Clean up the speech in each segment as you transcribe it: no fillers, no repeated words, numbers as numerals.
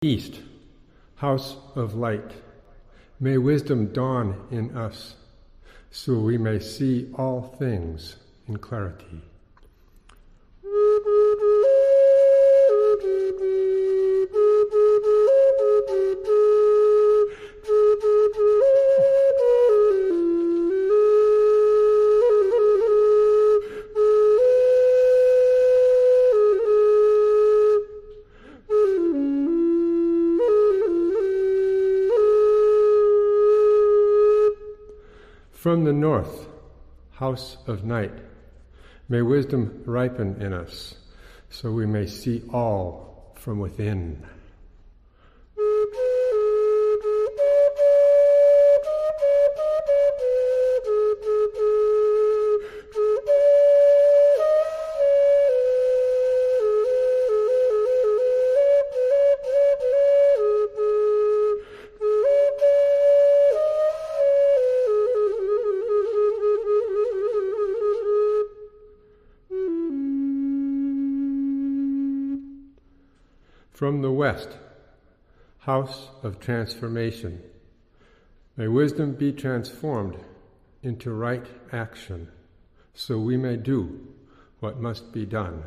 East, house of light, may wisdom dawn in us, so we may see all things in clarity. From the north, house of night, may wisdom ripen in us, so we may see all from within. From the west, house of transformation, may wisdom be transformed into right action, so we may do what must be done.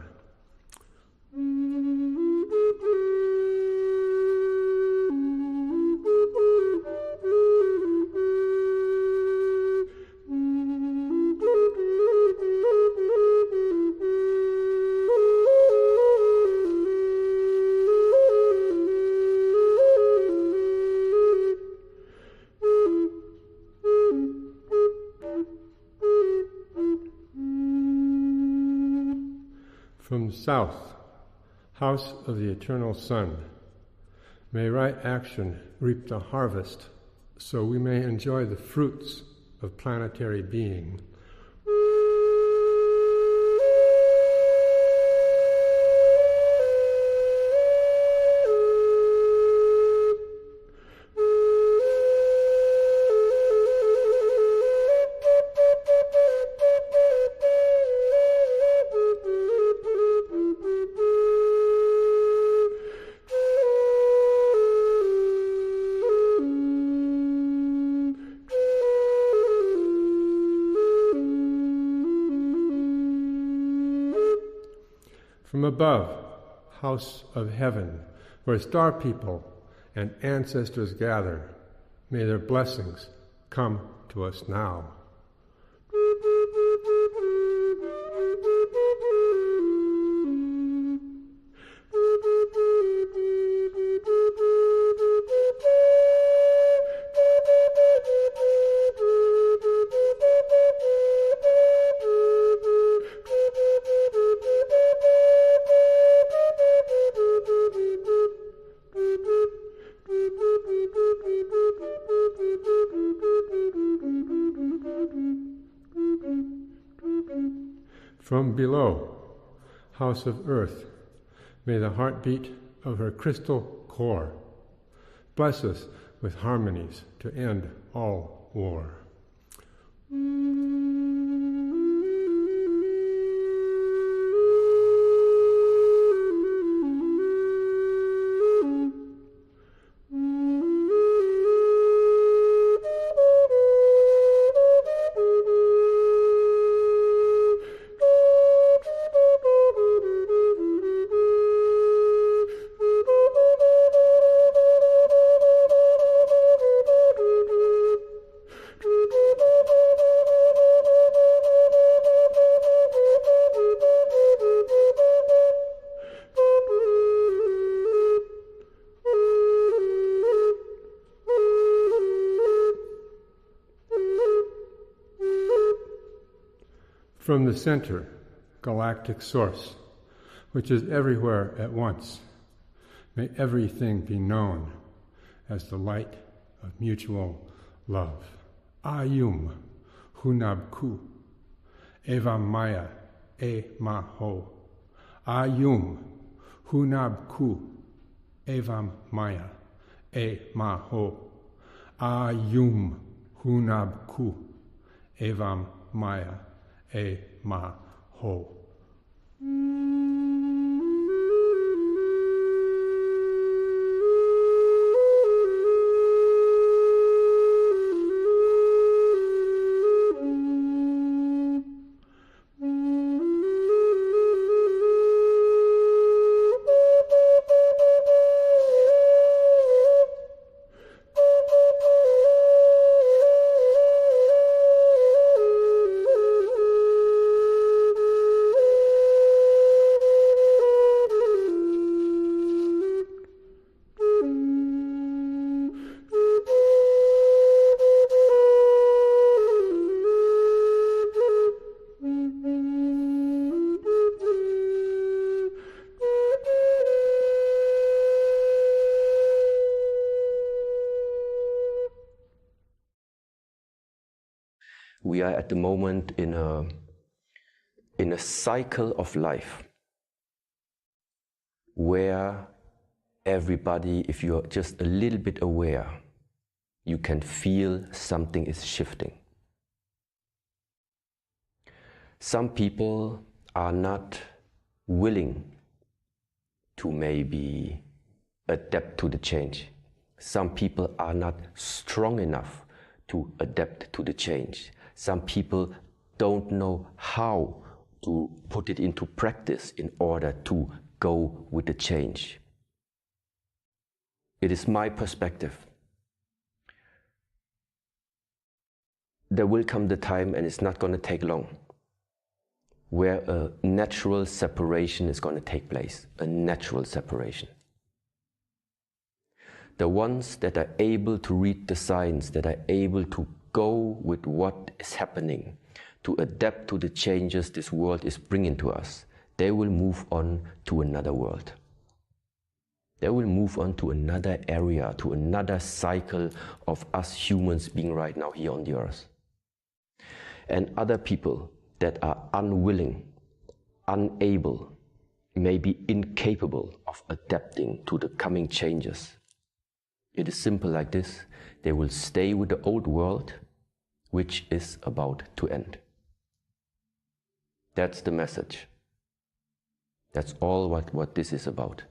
From the south, house of the eternal sun, may right action reap the harvest, so we may enjoy the fruits of planetary being. From above, house of heaven, where star people and ancestors gather, may their blessings come to us now. From below, house of earth, may the heartbeat of her crystal core bless us with harmonies to end all war. From the center, galactic source, which is everywhere at once, may everything be known as the light of mutual love. Ayum hunabku eva maya e maho. Ayum hunabku eva maya e maho. Ayum hunabku eva maya e maho. we are at the moment in a cycle of life where everybody, if you're just a little bit aware, you can feel something is shifting. Some people are not willing to maybe adapt to the change. Some people are not strong enough to adapt to the change. Some people don't know how to put it into practice in order to go with the change. It is my perspective. There will come the time, and it's not going to take long, where a natural separation is going to take place, a natural separation. The ones that are able to read the signs, that are able to go with what is happening, to adapt to the changes this world is bringing to us, they will move on to another world. They will move on to another area, to another cycle of us humans being right now here on the earth. And other people that are unwilling, unable, maybe incapable of adapting to the coming changes. It is simple like this. They will stay with the old world, which is about to end. That's the message. That's all what this is about.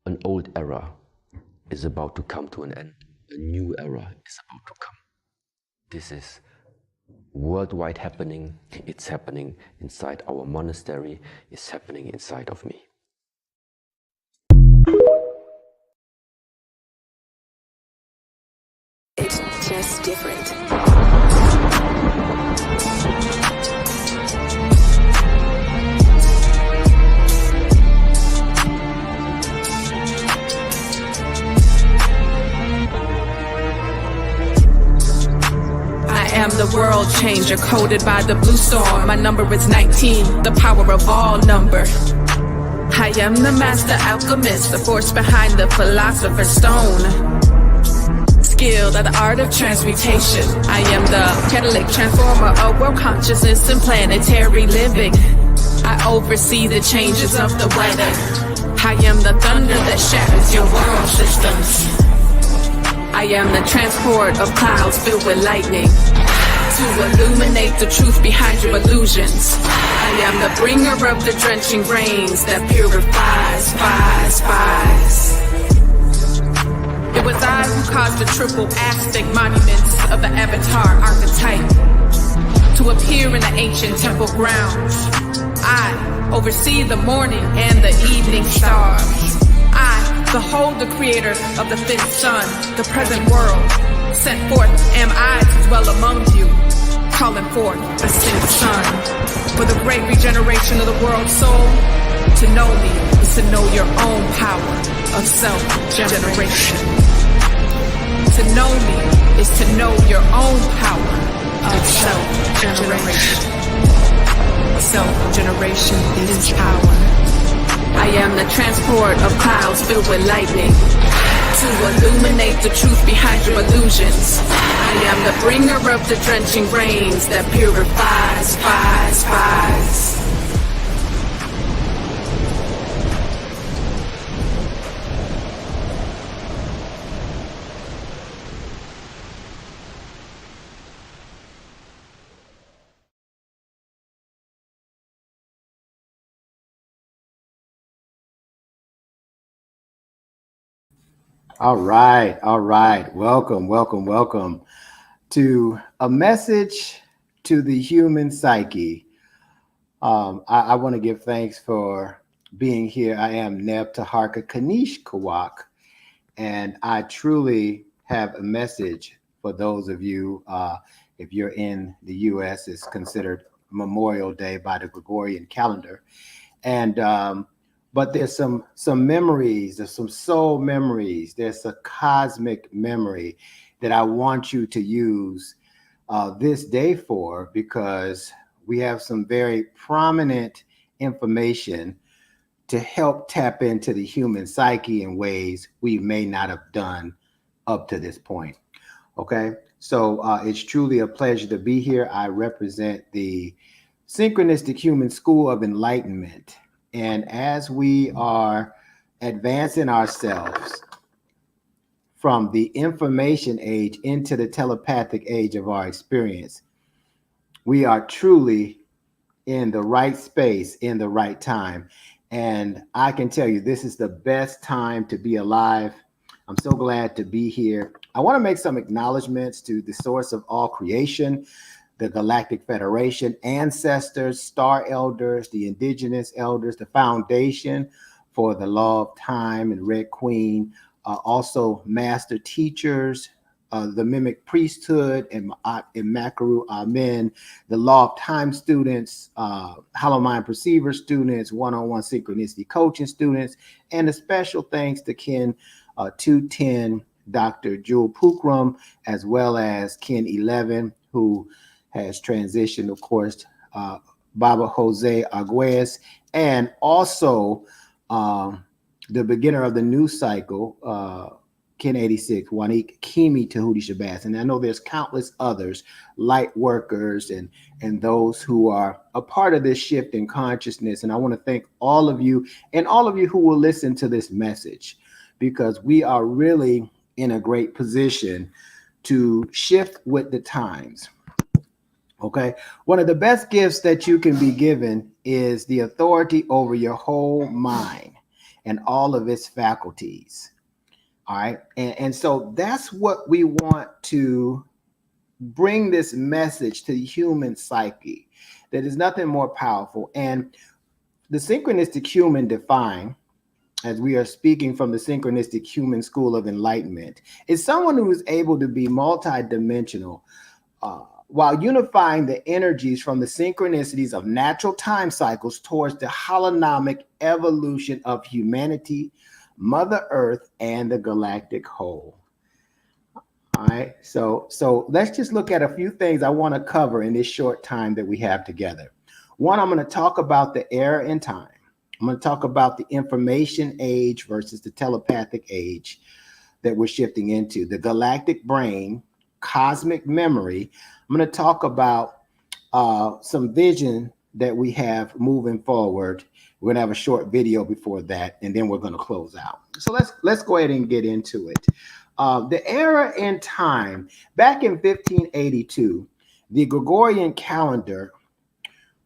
An old era is about to come to an end. A new era is about to come. This is worldwide happening. It's happening inside our monastery. It's happening inside of me. It's just different. I am the world changer, coded by the blue storm. My number is 19, the power of all number. I am the master alchemist, the force behind the philosopher's stone. Skilled at the art of transmutation. I am the catalytic transformer of world consciousness and planetary living. I oversee the changes of the weather. I am the thunder that shatters your world systems. I am the transport of clouds filled with lightning to illuminate the truth behind your illusions. I am the bringer of the drenching rains that purifies. It was I who caused the triple Aztec monuments of the Avatar archetype to appear in the ancient temple grounds. I oversee the morning and the evening stars. I behold the creator of the fifth sun, the present world. Sent forth am I to dwell among you, calling forth a sixth sun. For the great regeneration of the world's soul, to know me is to know your own power of self-generation. To know me is to know your own power of self-generation. Self-generation is power. I am the transport of clouds filled with lightning to illuminate the truth behind your illusions. I am the bringer of the drenching rains that purifies. All right. Welcome to a message to the human psyche. I want to give thanks for being here. I am Neb Teharka Kanish Kawak, and I truly have a message for those of you. If you're in the U.S., it's considered Memorial Day by the Gregorian calendar, and but there's some memories, there's some soul memories, there's a cosmic memory that I want you to use this day for, because we have some very prominent information to help tap into the human psyche in ways we may not have done up to this point. Okay, So it's truly a pleasure to be here. I represent the Synchronistic Human School of Enlightenment. And as we are advancing ourselves from the information age into the telepathic age of our experience, we are truly in the right space, in the right time. And I can tell you, this is the best time to be alive. I'm so glad to be here. I want to make some acknowledgments to the source of all creation, the Galactic Federation, ancestors, star elders, the indigenous elders, the foundation for the Law of Time and Red Queen, also master teachers, the Mimic Priesthood and Makaru Amen, the Law of Time students, Hollow Mind Perceiver students, one-on-one synchronicity coaching students, and a special thanks to Ken 210, Dr. Jewel Pukram, as well as Ken 11, who has transitioned, of course, Baba Jose Arguez, and also the beginner of the new cycle, Ken 86, Wanik Kimi Tahuti Shabazz. And I know there's countless others, light workers and those who are a part of this shift in consciousness. And I want to thank all of you and all of you who will listen to this message, because we are really in a great position to shift with the times. Okay. One of the best gifts that you can be given is the authority over your whole mind and all of its faculties. All right. And so that's what we want to bring this message to the human psyche, that is nothing more powerful. And the synchronistic human defined, as we are speaking from the Synchronistic Human School of Enlightenment, is someone who is able to be multidimensional while unifying the energies from the synchronicities of natural time cycles towards the holonomic evolution of humanity, Mother Earth, and the galactic whole. All right, so let's just look at a few things I want to cover in this short time that we have together. One, I'm going to talk about the era in time. I'm going to talk about the information age versus the telepathic age that we're shifting into, the galactic brain, cosmic memory. I'm going to talk about some vision that we have moving forward. We're going to have a short video before that, and then we're going to close out. So let's go ahead and get into it. The era in time, back in 1582, the Gregorian calendar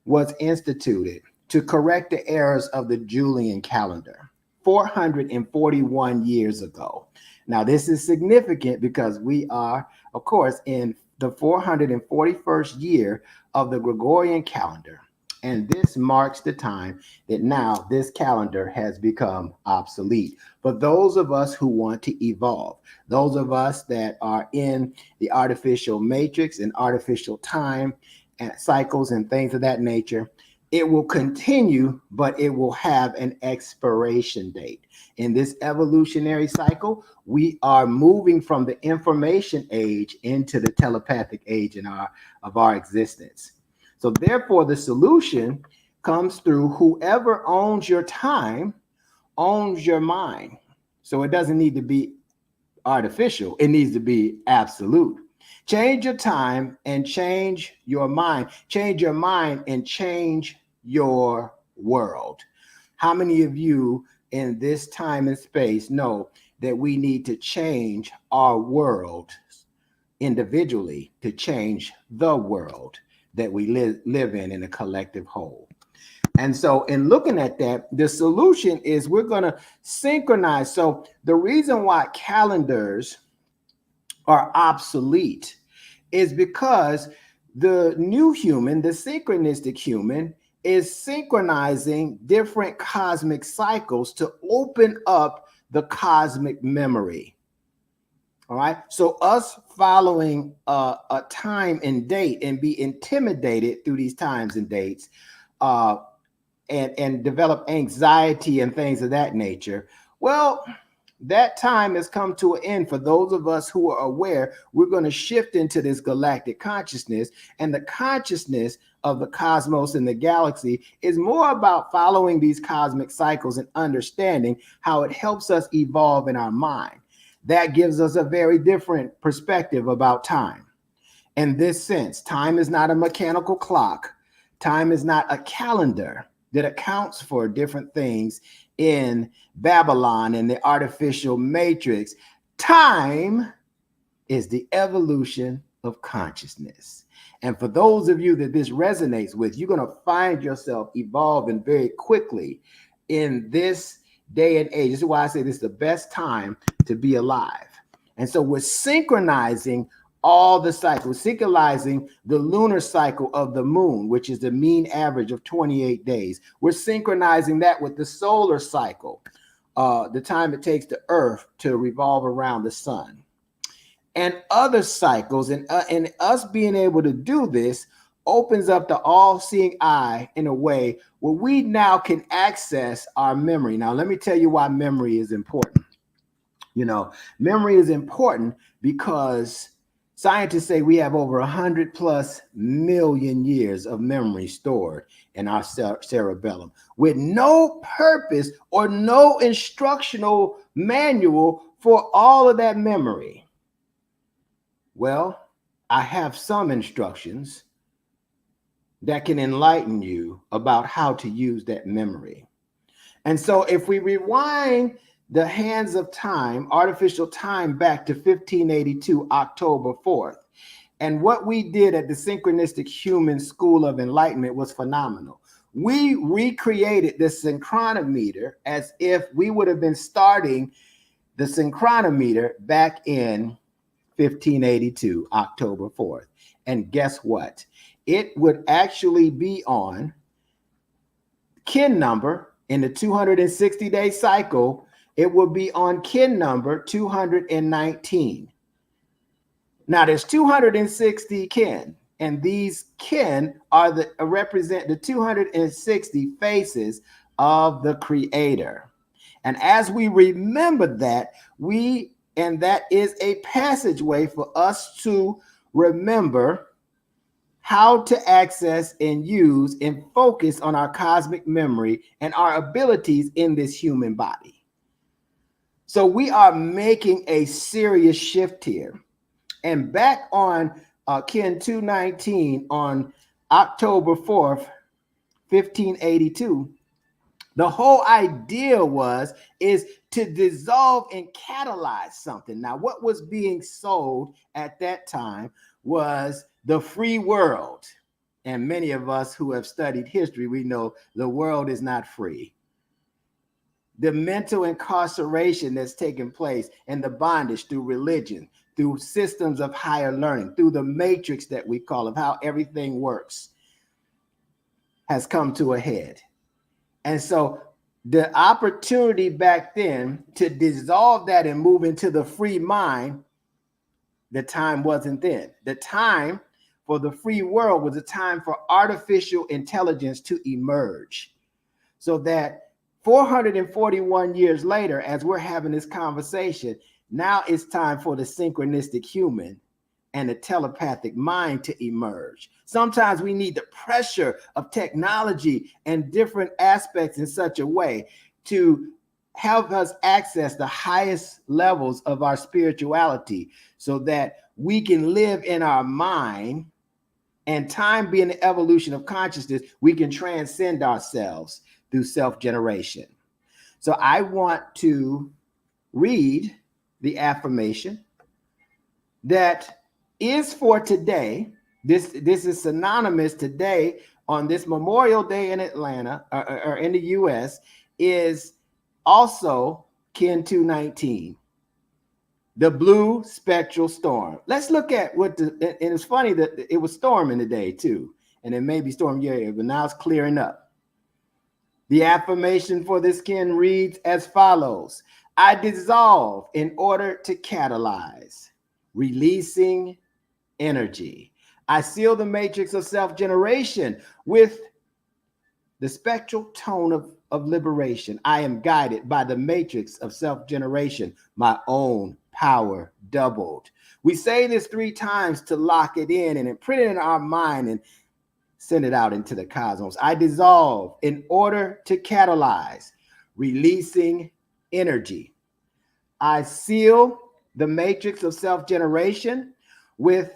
was instituted to correct the errors of the Julian calendar 441 years ago. Now, this is significant because we are, of course, in the 441st year of the Gregorian calendar. And this marks the time that now this calendar has become obsolete. But those of us who want to evolve, those of us that are in the artificial matrix and artificial time and cycles and things of that nature, it will continue, but it will have an expiration date. In this evolutionary cycle, we are moving from the information age into the telepathic age of our existence. So therefore, the solution comes through whoever owns your time owns your mind. So it doesn't need to be artificial. It needs to be absolute. Change your time and change your mind. Change your mind and change your world. How many of you in this time and space know that we need to change our world individually to change the world that we live in a collective whole? And so in looking at that, the solution is we're going to synchronize. So the reason why calendars are obsolete is because the new human, the synchronistic human, is synchronizing different cosmic cycles to open up the cosmic memory. All right. So us following a time and date and be intimidated through these times and dates and develop anxiety and things of that nature. Well, that time has come to an end. For those of us who are aware, we're going to shift into this galactic consciousness, and the consciousness of the cosmos and the galaxy is more about following these cosmic cycles and understanding how it helps us evolve in our mind. That gives us a very different perspective about time. In this sense, time is not a mechanical clock. Time is not a calendar that accounts for different things in Babylon and the artificial matrix. Time is the evolution of consciousness. And for those of you that this resonates with, you're going to find yourself evolving very quickly in this day and age. This is why I say this is the best time to be alive. And so we're synchronizing all the cycles, synchronizing the lunar cycle of the moon, which is the mean average of 28 days. We're synchronizing that with the solar cycle, the time it takes the Earth to revolve around the sun, and other cycles. And us being able to do this opens up the all-seeing eye in a way where we now can access our memory. Now, let me tell you why memory is important. You know, memory is important because scientists say we have over 100+ million years of memory stored in our cerebellum with no purpose or no instructional manual for all of that memory. Well, I have some instructions that can enlighten you about how to use that memory. And so if we rewind the hands of time, artificial time, back to 1582, October 4th. And what we did at the Synchronistic Human School of Enlightenment was phenomenal. We recreated the synchronometer as if we would have been starting the synchronometer back in 1582, October 4th. And guess what? It would actually be on kin number in the 260-day cycle. It will be on kin number 219. Now there's 260 kin, and these kin are represent the 260 faces of the Creator. And as we remember that, that is a passageway for us to remember how to access and use and focus on our cosmic memory and our abilities in this human body. So we are making a serious shift here. And back on kin 219 on October 4th, 1582, the whole idea is to dissolve and catalyze something. Now, what was being sold at that time was the free world. And many of us who have studied history, we know the world is not free. The mental incarceration that's taken place and the bondage through religion, through systems of higher learning, through the matrix that we call of how everything works, has come to a head. And so the opportunity back then to dissolve that and move into the free mind, the time wasn't then. The time for the free world was a time for artificial intelligence to emerge, so that 441 years later, as we're having this conversation, now it's time for the synchronistic human and the telepathic mind to emerge. Sometimes we need the pressure of technology and different aspects in such a way to help us access the highest levels of our spirituality so that we can live in our mind, and time being the evolution of consciousness, we can transcend ourselves through self-generation. So I want to read the affirmation that is for today. This is synonymous today on this Memorial Day in Atlanta or in the US, is also kin 219, the blue spectral storm. Let's look at what and it's funny that it was storming today too, and it may be storming here, but now it's clearing up. The affirmation for this kin reads as follows: I dissolve in order to catalyze, releasing energy. I seal the matrix of self-generation with the spectral tone of liberation. I am guided by the matrix of self-generation, my own power doubled. We say this 3 times to lock it in and imprint it in our mind and send it out into the cosmos. I dissolve in order to catalyze, releasing energy. I seal the matrix of self-generation with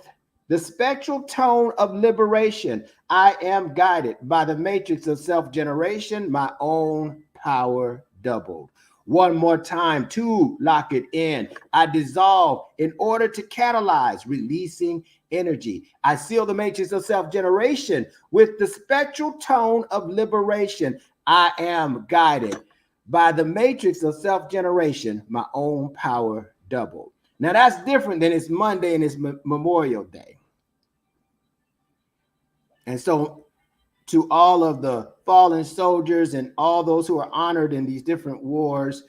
The spectral tone of liberation. I am guided by the matrix of self-generation, my own power doubled. One more time to lock it in. I dissolve in order to catalyze, releasing energy. I seal the matrix of self-generation with the spectral tone of liberation. I am guided by the matrix of self-generation, my own power doubled. Now that's different than it's Monday and it's Memorial Day. And so to all of the fallen soldiers and all those who are honored in these different wars,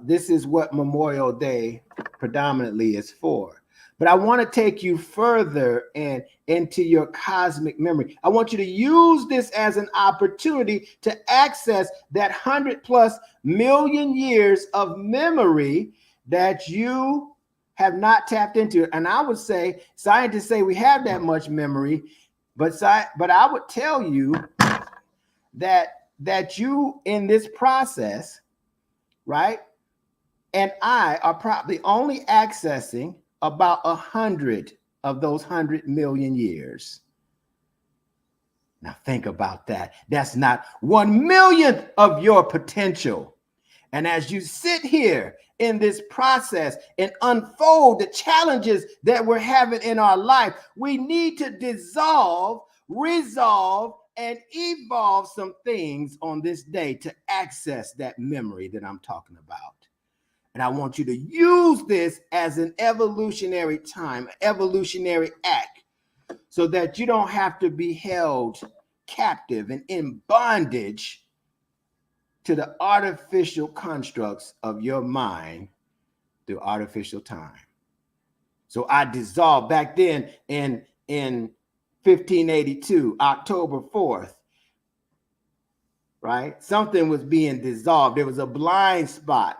this is what Memorial Day predominantly is for. But I want to take you further and into your cosmic memory. I want you to use this as an opportunity to access that 100+ million years of memory that you have not tapped into. And I would say, scientists say we have that much memory, but I would tell you that you in this process, right, and I are probably only accessing about 100 of those 100 million years. Now think about that. That's not 1/1,000,000th of your potential. And as you sit here in this process and unfold the challenges that we're having in our life, we need to dissolve, resolve, and evolve some things on this day to access that memory that I'm talking about. And I want you to use this as an evolutionary time, evolutionary act, so that you don't have to be held captive and in bondage to the artificial constructs of your mind through artificial time. So I dissolved back then in 1582, October 4th, right? Something was being dissolved. There was a blind spot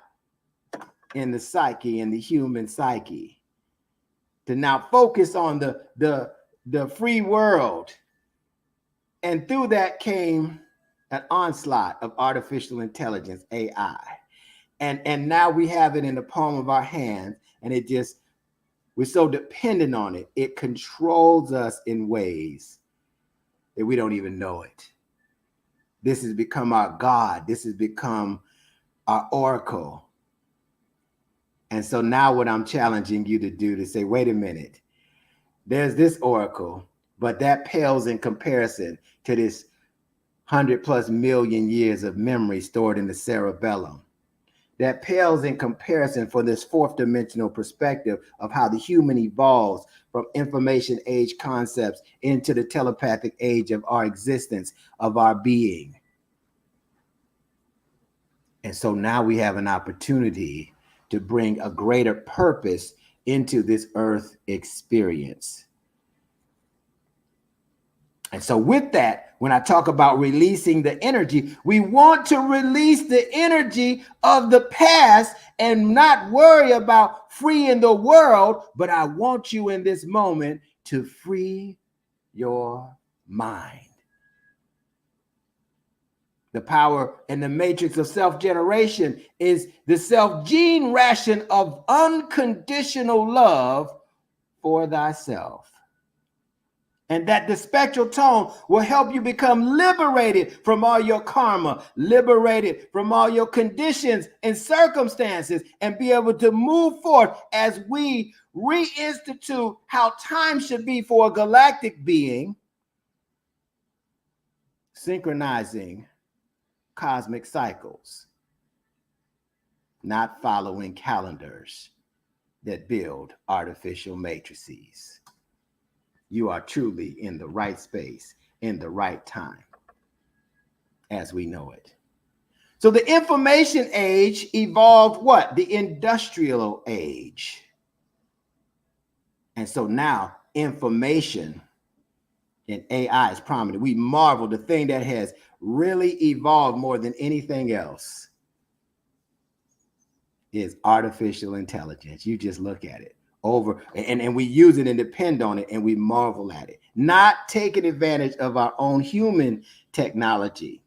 in the psyche, in the human psyche, to now focus on the free world. And through that came an onslaught of artificial intelligence, AI. And now we have it in the palm of our hands, and we're so dependent on it. It controls us in ways that we don't even know it. This has become our God. This has become our oracle. And so now what I'm challenging you to do to say, wait a minute, there's this oracle, but that pales in comparison to this 100+ million years of memory stored in the cerebellum. That pales in comparison for this fourth dimensional perspective of how the human evolves from information age concepts into the telepathic age of our existence, of our being. And so now we have an opportunity to bring a greater purpose into this earth experience. And so with that, when I talk about releasing the energy, we want to release the energy of the past and not worry about freeing the world, but I want you in this moment to free your mind. The power and the matrix of self-generation is the self-gene ration of unconditional love for thyself. And that the spectral tone will help you become liberated from all your karma, liberated from all your conditions and circumstances, and be able to move forward as we reinstitute how time should be for a galactic being, synchronizing cosmic cycles, not following calendars that build artificial matrices. You are truly in the right space, in the right time, as we know it. So the information age evolved what? The industrial age. And so now information and AI is prominent. We marvel the thing that has really evolved more than anything else is artificial intelligence. You just look at it over and we use it and depend on it and we marvel at it, not taking advantage of our own human technology.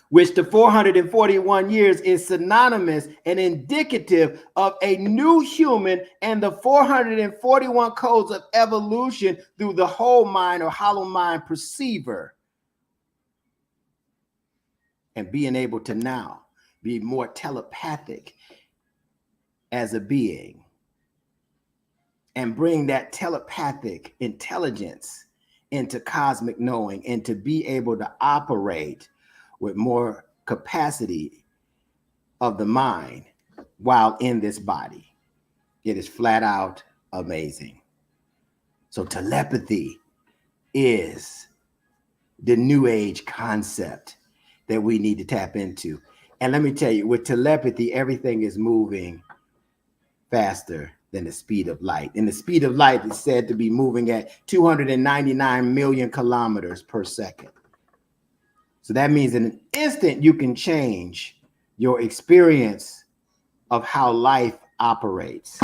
which the 441 years is synonymous and indicative of a new human and the 441 codes of evolution through the whole mind or hollow mind perceiver, and being able to now be more telepathic as a being and bring that telepathic intelligence into cosmic knowing and to be able to operate with more capacity of the mind while in this body. It is flat out amazing. So telepathy is the new age concept that we need to tap into. And let me tell you, with telepathy, everything is moving faster than the speed of light. And the speed of light is said to be moving at 299 million kilometers per second. So that means in an instant, you can change your experience of how life operates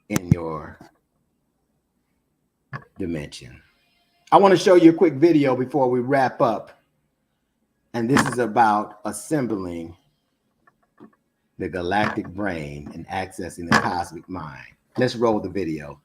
in your dimension. I want to show you a quick video before we wrap up. And this is about assembling the galactic brain and accessing the cosmic mind. Let's roll the video.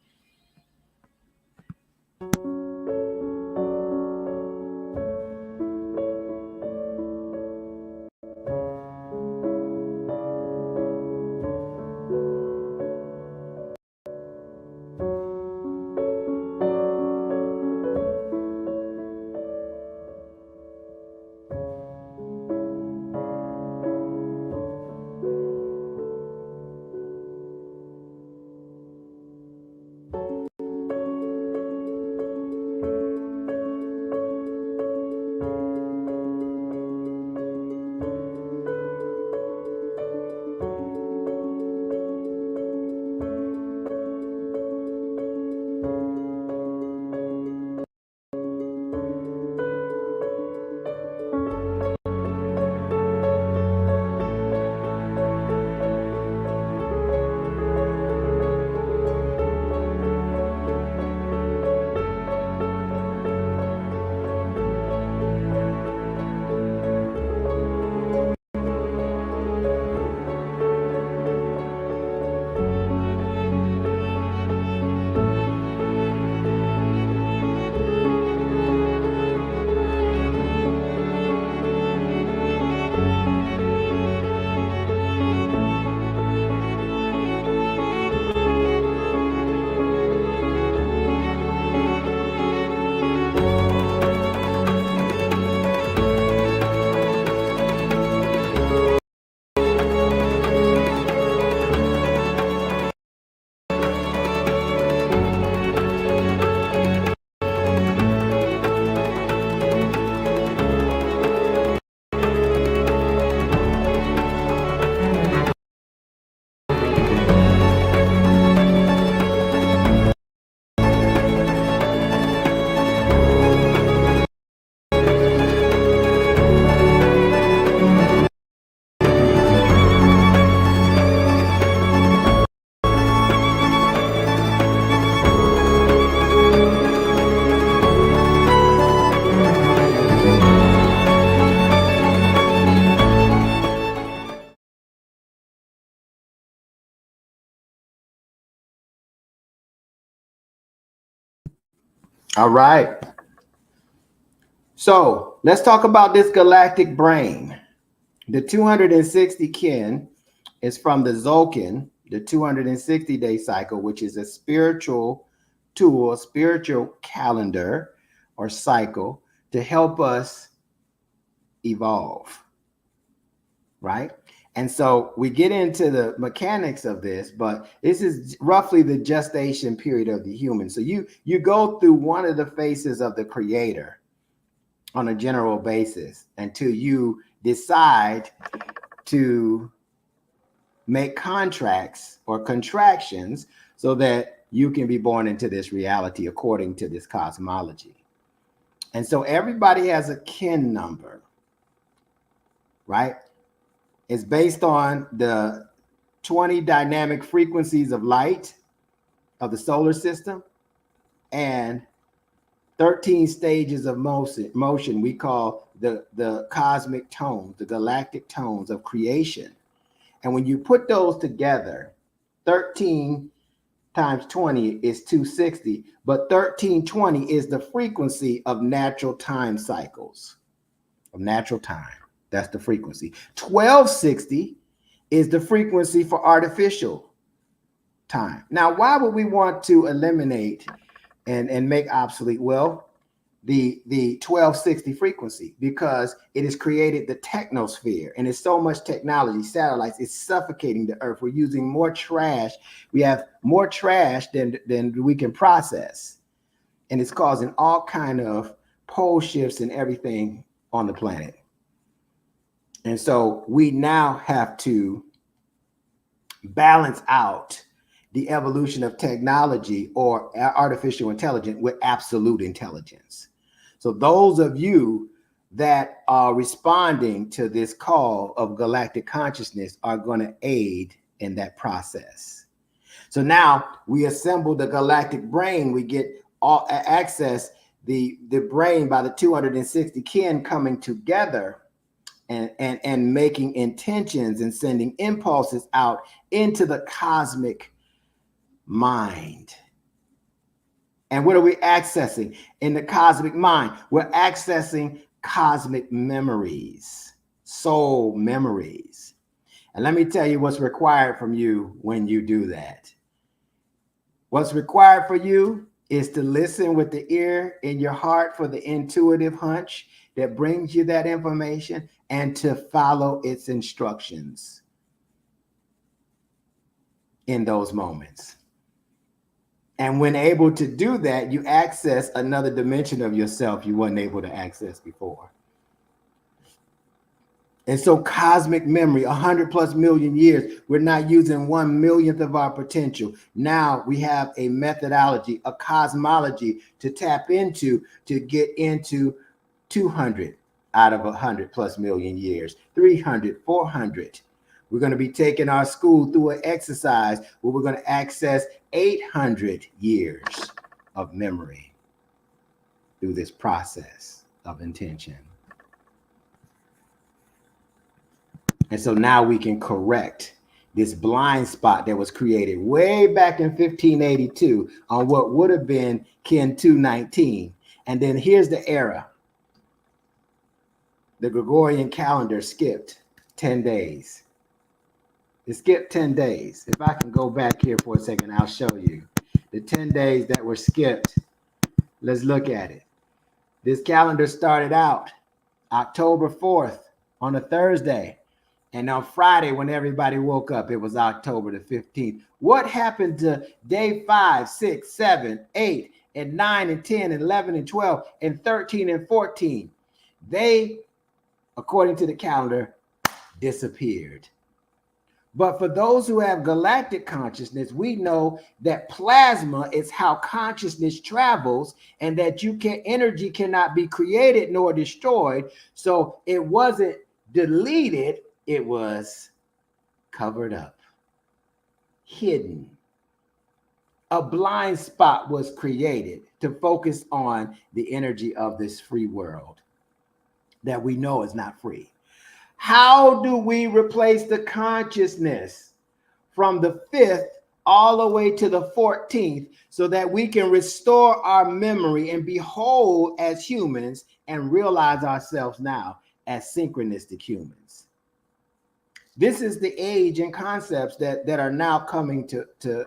All right. So let's talk about this galactic brain. The 260 kin is from the Zolkin, the 260-day cycle, which is a spiritual tool, spiritual calendar or cycle to help us evolve, right? And so we get into the mechanics of this, but this is roughly the gestation period of the human. So you go through one of the phases of the creator on a general basis until you decide to make contracts or contractions so that you can be born into this reality according to this cosmology. And so everybody has a kin number, right? It's based on the 20 dynamic frequencies of light of the solar system and 13 stages of motion we call the cosmic tones, the galactic tones of creation. And when you put those together, 13 times 20 is 260, but 1320 is the frequency of natural time cycles, of natural time. That's the frequency. 1260 is the frequency for artificial time. Now, why would we want to eliminate and make obsolete? Well, the 1260 frequency, because it has created the technosphere, and it's so much technology, satellites, it's suffocating the earth. We're using more trash. We have more trash than we can process, and it's causing all kind of pole shifts and everything on the planet. And so we now have to balance out the evolution of technology or artificial intelligence with absolute intelligence. So those of you that are responding to this call of galactic consciousness are going to aid in that process. So now we assemble the galactic brain. We get all access the brain by the 260 kin coming together and making intentions and sending impulses out into the cosmic mind. And what are we accessing in the cosmic mind? We're accessing cosmic memories, soul memories. And let me tell you what's required from you when you do that. What's required for you is to listen with the ear in your heart for the intuitive hunch that brings you that information, and to follow its instructions in those moments. And when able to do that, you access another dimension of yourself you weren't able to access before. And so cosmic memory, 100+ million years, we're not using 1/1,000,000th of our potential. Now we have a methodology, a cosmology to tap into, to get into 200 out of 100+ million years, 300, 400. We're going to be taking our school through an exercise where we're going to access 800 years of memory through this process of intention. And so now we can correct this blind spot that was created way back in 1582 on what would have been Kin 219. And then here's the era. The Gregorian calendar skipped 10 days. It skipped 10 days. If I can go back here for a second, I'll show you the 10 days that were skipped. Let's look at it. This calendar started out October 4th on a Thursday. And on Friday, when everybody woke up, it was October the 15th. What happened to day 5, 6, 7, 8, and 9, and 10, and 11, and 12, and 13, and 14? They, according to the calendar, disappeared. But for those who have galactic consciousness, we know that plasma is how consciousness travels, and that energy cannot be created nor destroyed. So it wasn't deleted, it was covered up, hidden. A blind spot was created to focus on the energy of this free world that we know is not free. How do we replace the consciousness from the 5th all the way to the 14th so that we can restore our memory and be whole as humans and realize ourselves now as synchronistic humans? This is the age and concepts that are now coming to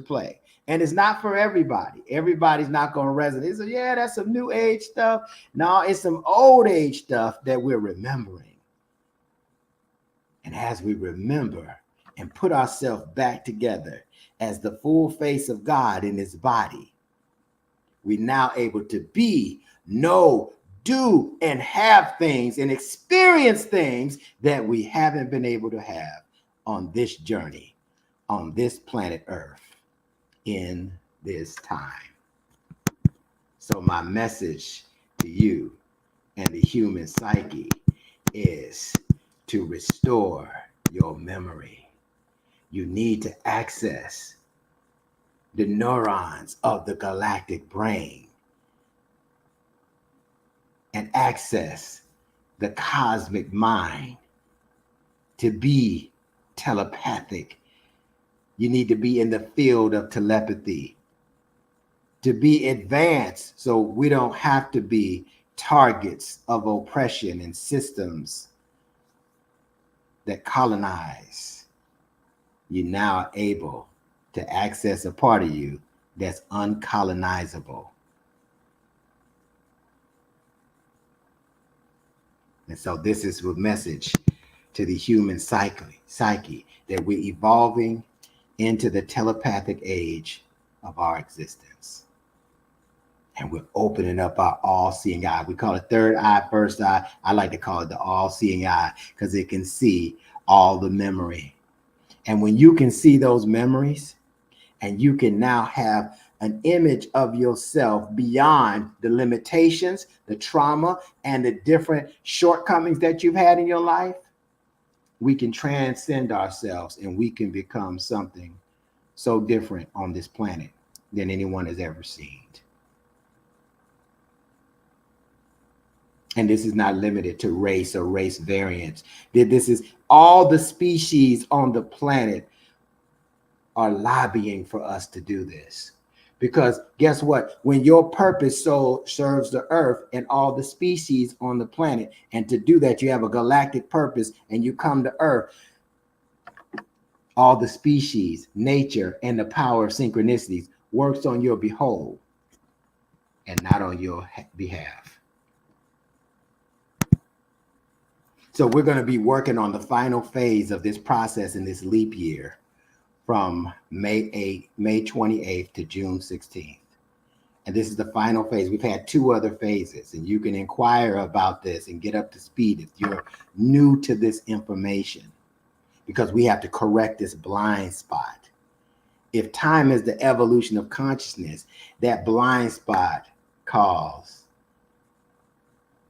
play. And it's not for everybody. Everybody's not going to resonate. So yeah, that's some new age stuff. No, it's some old age stuff that we're remembering. And as we remember and put ourselves back together as the full face of God in his body, we're now able to be, know, do, and have things and experience things that we haven't been able to have on this journey, on this planet Earth, in this time. So my message to you and the human psyche is to restore your memory. You need to access the neurons of the galactic brain and access the cosmic mind. To be telepathic, you need to be in the field of telepathy. To be advanced, so we don't have to be targets of oppression and systems that colonize. You're now able to access a part of you that's uncolonizable. And so this is a message to the human psyche that we're evolving into the telepathic age of our existence. And we're opening up our all-seeing eye. We call it third eye, first eye. I like to call it the all-seeing eye because it can see all the memory. And when you can see those memories, and you can now have an image of yourself beyond the limitations, the trauma, and the different shortcomings that you've had in your life, we can transcend ourselves and we can become something so different on this planet than anyone has ever seen. And this is not limited to race or race variants. This is all the species on the planet are lobbying for us to do this. Because guess what? When your purpose soul serves the earth and all the species on the planet, and to do that, you have a galactic purpose and you come to earth, all the species, nature, and the power of synchronicities works on your behold and not on your behalf. So we're going to be working on the final phase of this process in this leap year from May 28th to June 16th. And this is the final phase. We've had 2 other phases, and you can inquire about this and get up to speed if you're new to this information, because we have to correct this blind spot. If time is the evolution of consciousness, that blind spot calls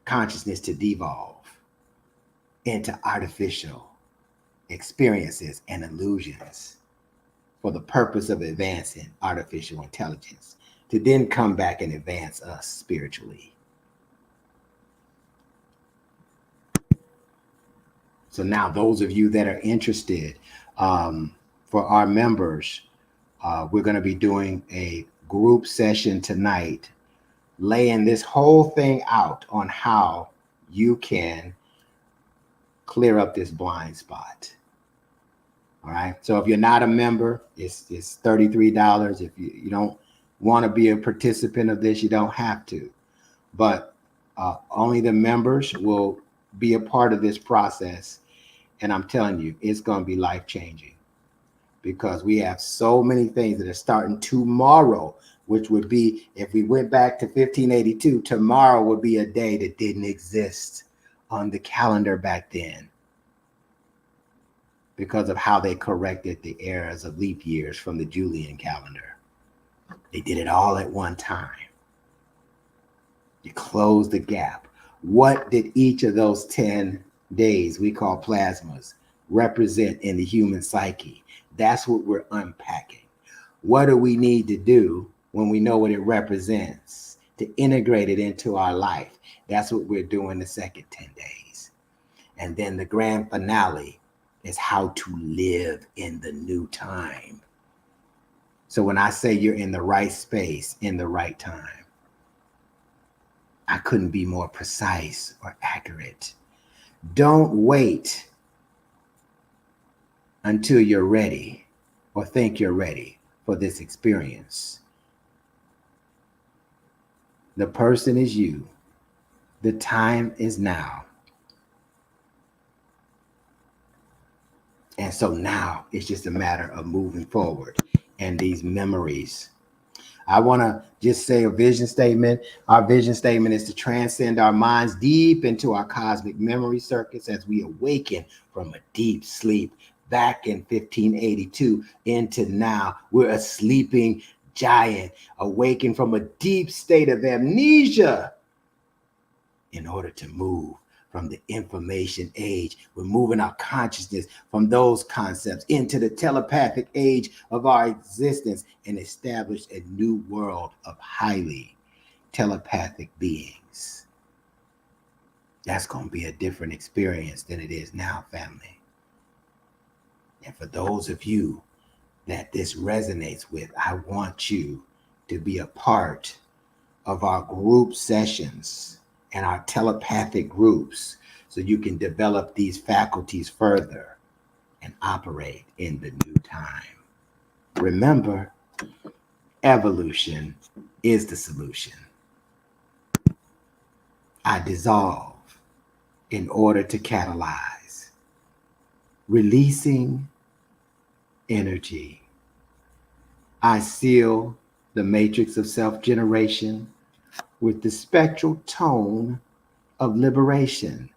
consciousness to devolve into artificial experiences and illusions for the purpose of advancing artificial intelligence, to then come back and advance us spiritually. So now those of you that are interested, for our members, we're going to be doing a group session tonight, laying this whole thing out on how you can clear up this blind spot. All right. So if you're not a member, it's $33. If you don't want to be a participant of this, you don't have to. But only the members will be a part of this process. And I'm telling you, it's going to be life-changing, because we have so many things that are starting tomorrow, which would be, if we went back to 1582, tomorrow would be a day that didn't exist on the calendar back then, because of how they corrected the errors of leap years from the Julian calendar. They did it all at one time. You closed the gap. What did each of those 10 days we call plasmas represent in the human psyche? That's what we're unpacking. What do we need to do when we know what it represents to integrate it into our life? That's what we're doing the second 10 days. And then the grand finale is how to live in the new time. So when I say you're in the right space, in the right time, I couldn't be more precise or accurate. Don't wait until you're ready or think you're ready for this experience. The person is you. The time is now. And so now it's just a matter of moving forward and these memories. I want to just say a vision statement. Our vision statement is to transcend our minds deep into our cosmic memory circuits as we awaken from a deep sleep back in 1582 into now. We're a sleeping giant, awakened from a deep state of amnesia in order to move from the information age. We're moving our consciousness from those concepts into the telepathic age of our existence and establish a new world of highly telepathic beings. that's going to be a different experience than it is now, family. And for those of you that this resonates with, I want you to be a part of our group sessions and our telepathic groups so you can develop these faculties further and operate in the new time. Remember, evolution is the solution. I dissolve in order to catalyze, releasing energy. I seal the matrix of self-generation with the spectral tone of liberation.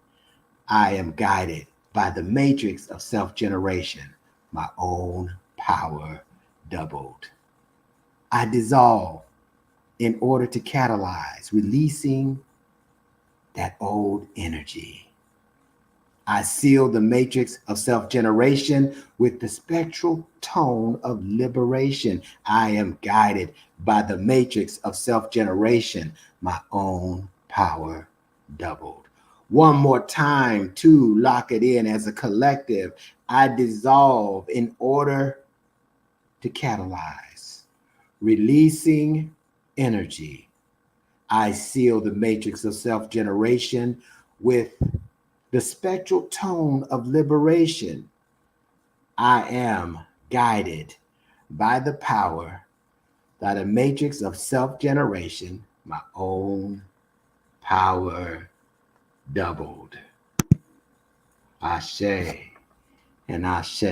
I am guided by the matrix of self-generation, my own power doubled. I dissolve in order to catalyze, releasing that old energy. I seal the matrix of self-generation with the spectral tone of liberation. I am guided by the matrix of self-generation, my own power doubled. One more time to lock it in as a collective. I dissolve in order to catalyze, releasing energy. I seal the matrix of self-generation with the spectral tone of liberation. I am guided by the power, by the matrix of self-generation, my own power doubled. Ashe, and Ashe,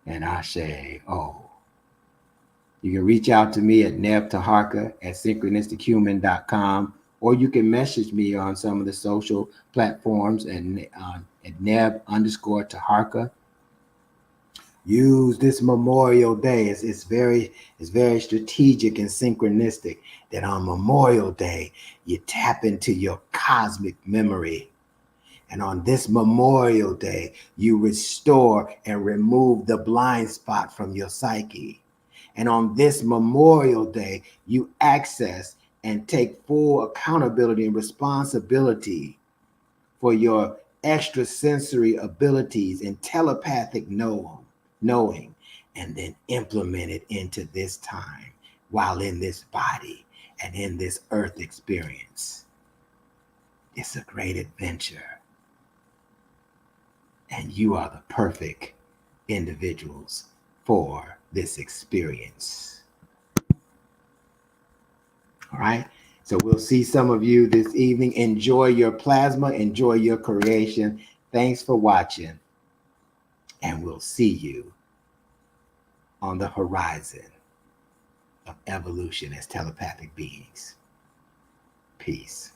and Ashe. Oh. You can reach out to me at Neb Teharka at synchronistichuman.com, or you can message me on some of the social platforms and at Neb_Teharka. Use this Memorial Day. It's very strategic and synchronistic that on Memorial Day, you tap into your cosmic memory. And on this Memorial Day, you restore and remove the blind spot from your psyche. And on this Memorial Day, you access and take full accountability and responsibility for your extrasensory abilities and telepathic knowing, and then implement it into this time while in this body and in this earth experience. It's a great adventure. And you are the perfect individuals for this experience. All right. So we'll see some of you this evening. Enjoy your plasma. Enjoy your creation. Thanks for watching. And we'll see you on the horizon of evolution as telepathic beings. Peace.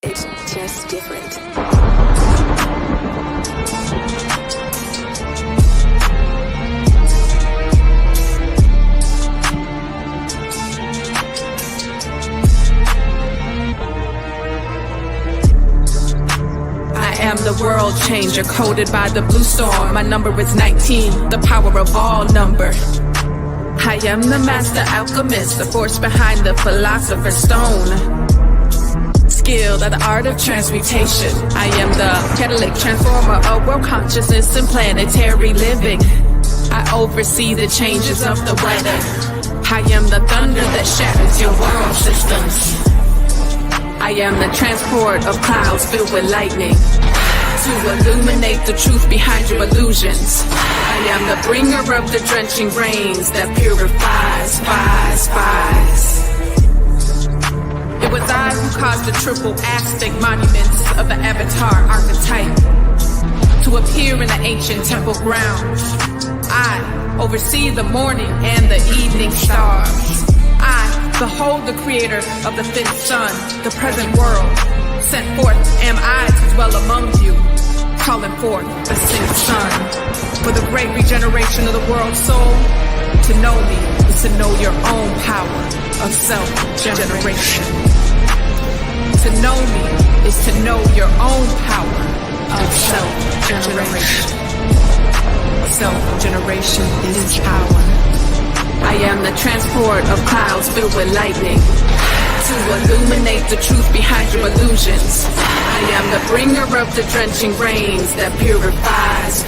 It's just different. I am the world changer, coded by the blue storm. My number is 19, the power of all number. I am the master alchemist, the force behind the philosopher's stone. Skilled at the art of transmutation. I am the catalytic transformer of world consciousness and planetary living. I oversee the changes of the weather. I am the thunder that shatters your world systems. I am the transport of clouds filled with lightning to illuminate the truth behind your illusions. I am the bringer of the drenching rains that purifies. It was I who caused the triple Aztec monuments of the Avatar archetype to appear in the ancient temple grounds. I oversee the morning and the evening stars. I behold the creator of the fifth sun, the present world. Sent forth am I to dwell among you, calling forth the sixth sun. For the great regeneration of the world's soul, to know me is to know your own power of self-generation. To know me is to know your own power of self-generation. Self-generation is power. I am the transport of clouds filled with lightning to illuminate the truth behind your illusions. I am the bringer of the drenching rains that purifies,